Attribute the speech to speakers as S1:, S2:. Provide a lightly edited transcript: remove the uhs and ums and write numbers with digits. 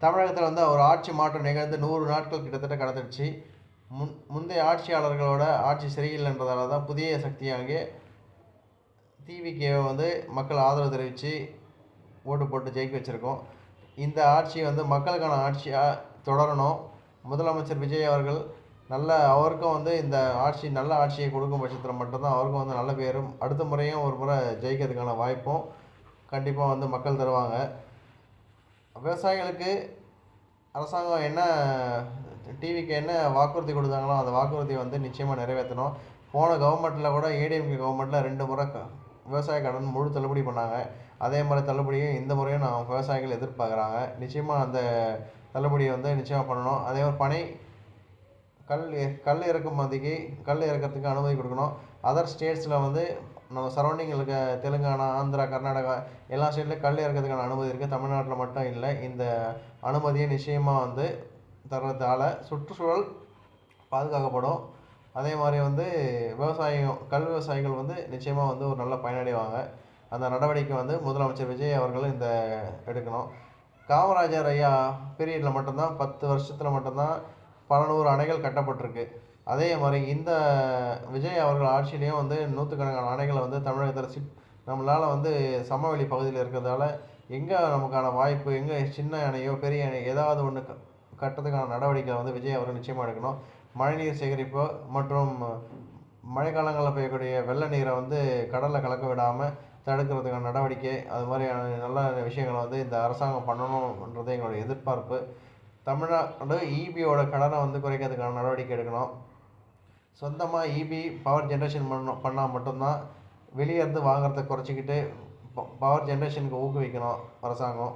S1: தமிழகத்தில் வந்து ஒரு ஆட்சி மாற்றம் நிகழ்ந்து 100 நாட்கள் கிட்டத்தட்ட கடந்துடுச்சு. முந்தைய ஆட்சியாளர்களோட ஆட்சி சரியில்லைன்றதால தான் புதிய சக்தியாகிய டிவிகேவை வந்து மக்கள் ஆதரவு தெரிவித்து ஓட்டு போட்டு ஜெயிக்க வச்சுருக்கோம். இந்த ஆட்சி வந்து மக்களுக்கான ஆட்சியாக தொடரணும். முதலமைச்சர் விஜய் அவர்கள் அவருக்கும் வந்து இந்த ஆட்சி நல்ல ஆட்சியை கொடுக்கும் பட்சத்தில் மட்டும்தான் அவருக்கும் வந்து நல்ல பேரும், அடுத்த முறையும் ஒரு முறை ஜெயிக்கிறதுக்கான வாய்ப்பும் கண்டிப்பாக வந்து மக்கள் தருவாங்க. விவசாயிகளுக்கு அரசாங்கம் டிவிக்கு என்ன வாக்குறுதி கொடுத்தாங்களோ அந்த வாக்குறுதியை வந்து நிச்சயமாக நிறைவேற்றணும். போன கவர்மெண்ட்டில் கூட ஏடிஎம்கே கவர்மெண்ட்டில் 2 முறை விவசாய கடன் முழு தள்ளுபடி பண்ணாங்க. அதே மாதிரி தள்ளுபடியும் இந்த முறையும் விவசாயிகள் எதிர்பார்க்குறாங்க. நிச்சயமாக அந்த தள்ளுபடியை வந்து நிச்சயமாக பண்ணணும். அதே மாதிரி கல் இறக்கிறதுக்கு அனுமதி கொடுக்கணும். அதர் ஸ்டேட்ஸில் வந்து நம்ம சரௌண்டிங்கில் இருக்க தெலுங்கானா, ஆந்திரா, கர்நாடகா எல்லா ஸ்டேட்லேயும் கல் இறக்கிறதுக்கான அனுமதி இருக்குது. தமிழ்நாட்டில் மட்டும் இல்லை. இந்த அனுமதியை நிச்சயமாக வந்து தர்றதால சுற்றுச்சூழல் பாதுகாக்கப்படும். அதே மாதிரி வந்து கல் விவசாயிகள் வந்து நிச்சயமாக வந்து ஒரு நல்ல பயனடைவாங்க. அந்த நடவடிக்கை வந்து முதலமைச்சர் விஜய் அவர்கள் எடுக்கணும். காமராஜர் ஐயா பீரியடில் மட்டும்தான் 10 வருஷத்தில் மட்டும்தான் பல 100 அணைகள் கட்டப்பட்டிருக்கு. அதே மாதிரி இந்த விஜய் அவர்கள் ஆட்சியிலையும் வந்து 100கணக்கான அணைகளை வந்து தமிழகத்தில் நம்மளால் வந்து சமவெளி பகுதியில் இருக்கிறதால எங்கே நமக்கான வாய்ப்பு, எங்கே சின்ன அணையோ பெரிய அணை ஏதாவது ஒன்று கட்டுறதுக்கான நடவடிக்கை வந்து விஜய் அவர்கள் நிச்சயமாக எடுக்கணும். மழைநீர் சேகரிப்பு மற்றும் மழைக்காலங்களில் பெய்யக்கூடிய வெள்ள நீரை வந்து கடலில் கலக்க விடாமல் தடுக்கிறதுக்கான நடவடிக்கை, அது மாதிரியான நல்ல விஷயங்களை வந்து இந்த அரசாங்கம் பண்ணணுன்றது எங்களுடைய எதிர்பார்ப்பு. தமிழ்நாடு ஈபியோட கடனை வந்து குறைக்கிறதுக்கான நடவடிக்கை எடுக்கணும். சொந்தமாக ஈபி பவர் ஜென்ரேஷன் பண்ணால் மட்டும்தான் வெளியே இருந்து வாங்குறத குறைச்சிக்கிட்டு பவர் ஜென்ரேஷனுக்கு ஊக்குவிக்கணும் அரசாங்கம்.